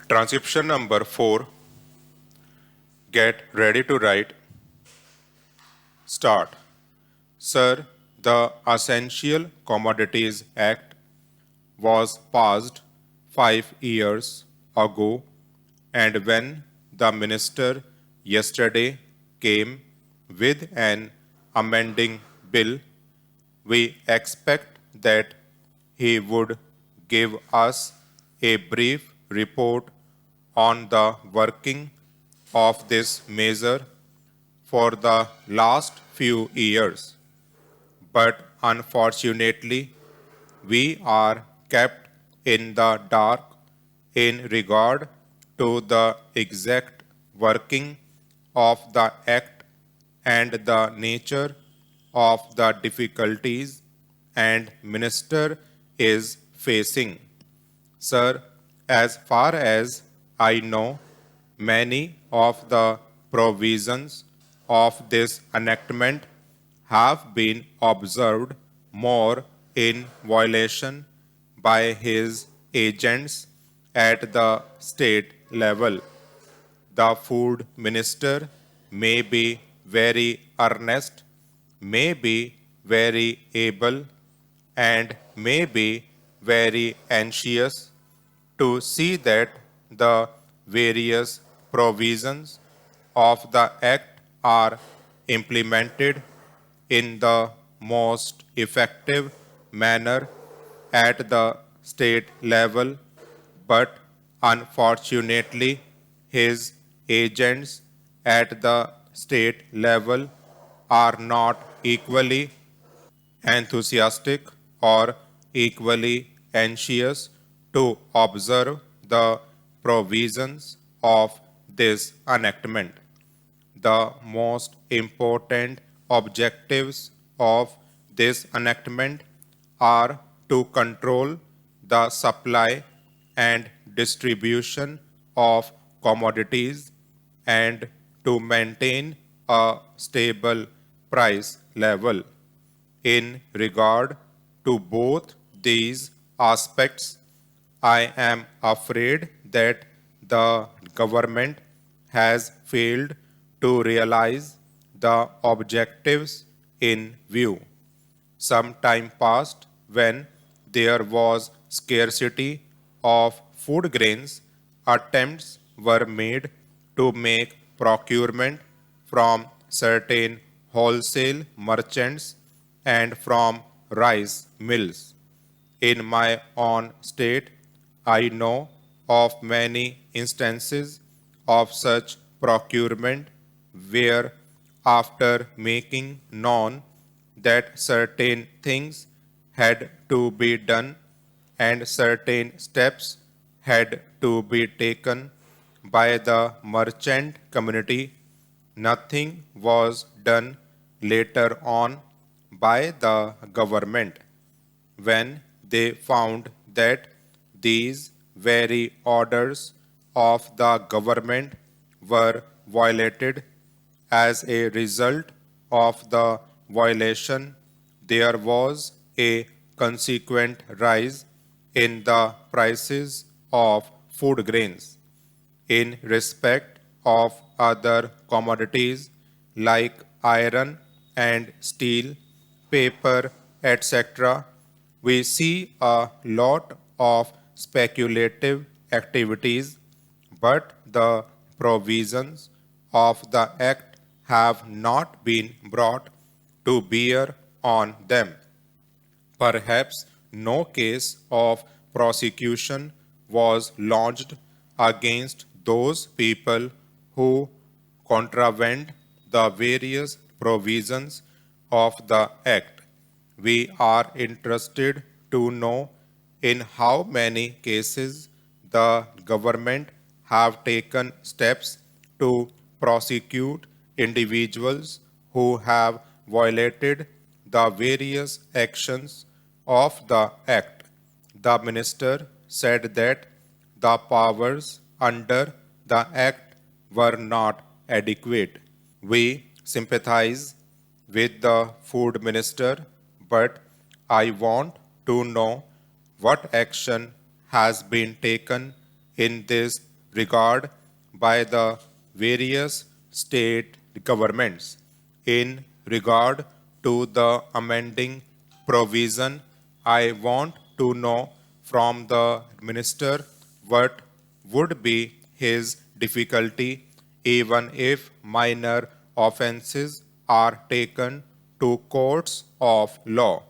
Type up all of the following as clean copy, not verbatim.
Transcription number 4. Get ready to write. Start. Sir, the Essential Commodities Act was passed 5 years ago, and when the minister yesterday came with an amending bill, we expect that he would give us a brief report on the working of this measure for the last few years. But unfortunately, we are kept in the dark in regard to the exact working of the Act and the nature of the difficulties and minister is facing. Sir, as far as I know, many of the provisions of this enactment have been observed more in violation by his agents at the state level. The food minister may be very earnest, may be very able, and may be very anxious to see that the various provisions of the Act are implemented in the most effective manner at the state level, but unfortunately, his agents at the state level are not equally enthusiastic or equally anxious to observe the provisions of this enactment. The most important objectives of this enactment are to control the supply and distribution of commodities and to maintain a stable price level. In regard to both these aspects, I am afraid that the government has failed to realize the objectives in view. Some time passed when there was scarcity of food grains, attempts were made to make procurement from certain wholesale merchants and from rice mills. In my own state, I know of many instances of such procurement where, after making known that certain things had to be done and certain steps had to be taken by the merchant community, nothing was done later on by the government when they found that these very orders of the government were violated. As a result of the violation, there was a consequent rise in the prices of food grains. In respect of other commodities like iron and steel, paper, etc., we see a lot of speculative activities, but the provisions of the Act have not been brought to bear on them. Perhaps no case of prosecution was launched against those people who contravened the various provisions of the Act. We are interested to know in how many cases the government have taken steps to prosecute individuals who have violated the various actions of the Act. The minister said that the powers under the Act were not adequate. We sympathize with the food minister, but I want to know what action has been taken in this regard by the various state governments in regard to the amending provision. I want to know from the minister what would be his difficulty even if minor offenses are taken to courts of law.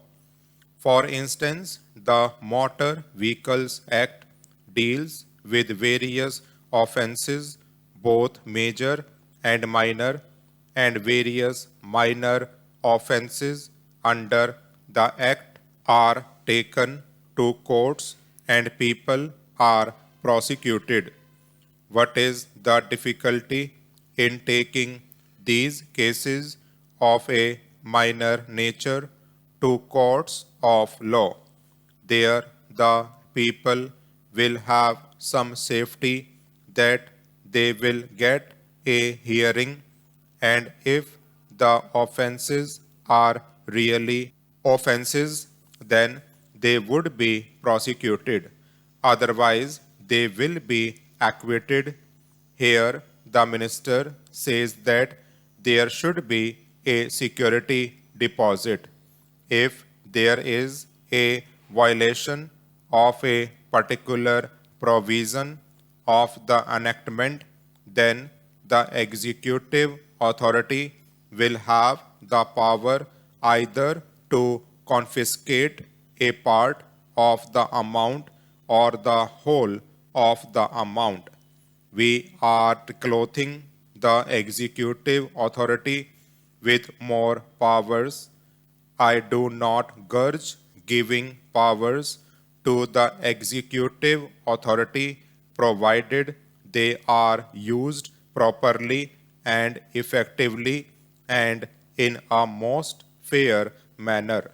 For instance, the Motor Vehicles Act deals with various offenses, both major and minor, and various minor offenses under the Act are taken to courts and people are prosecuted. What is the difficulty in taking these cases of a minor nature to courts of law? There, the people will have some safety that they will get a hearing, and if the offenses are really offenses, then they would be prosecuted. Otherwise, they will be acquitted. Here, the minister says that there should be a security deposit. If there is a violation of a particular provision of the enactment, then the executive authority will have the power either to confiscate a part of the amount or the whole of the amount. We are clothing the executive authority with more powers. I do not grudge giving powers to the executive authority provided they are used properly and effectively and in a most fair manner.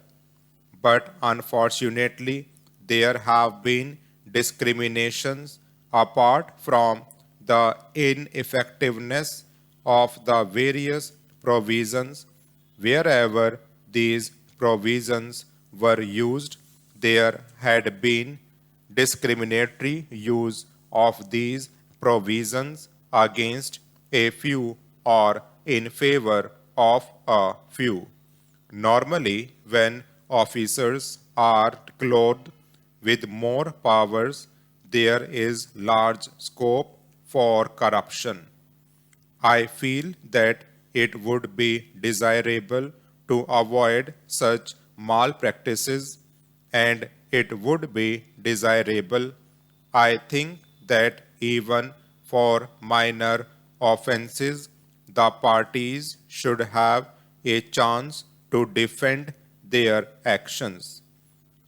But unfortunately, there have been discriminations apart from the ineffectiveness of the various provisions. Wherever these provisions were used, there had been discriminatory use of these provisions against a few or in favor of a few. Normally, when officers are clothed with more powers, there is large scope for corruption. I feel that it would be desirable to avoid such malpractices, and it would be desirable, I think, that even for minor offenses, the parties should have a chance to defend their actions.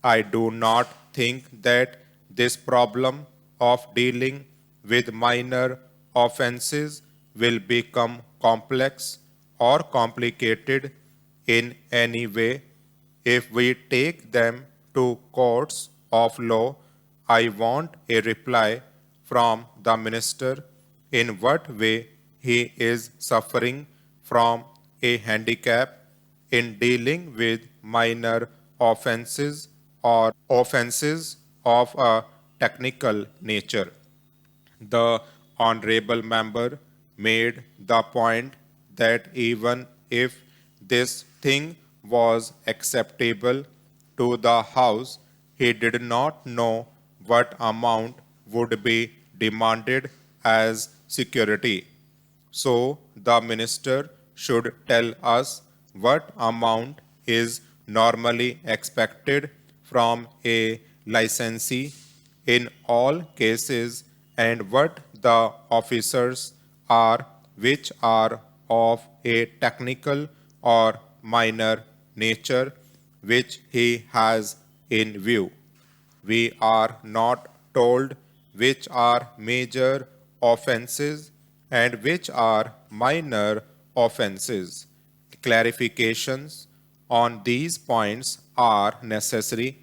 I do not think that this problem of dealing with minor offenses will become complex or complicated in any way if we take them to courts of law. I want a reply from the minister in what way he is suffering from a handicap in dealing with minor offenses or offenses of a technical nature. The honorable member made the point that even if this thing was acceptable to the House, he did not know what amount would be demanded as security. So the minister should tell us what amount is normally expected from a licensee in all cases and what the officers are which are of a technical or minor nature which he has in view. We are not told which are major offenses and which are minor offenses. Clarifications on these points are necessary.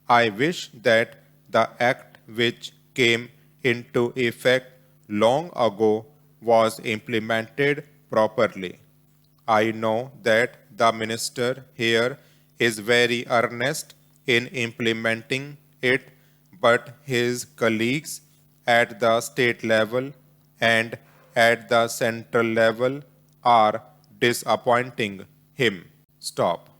I wish that the act which came into effect long ago was implemented properly. I know that the minister here is very earnest in implementing it, but his colleagues at the state level and at the central level are disappointing him. Stop.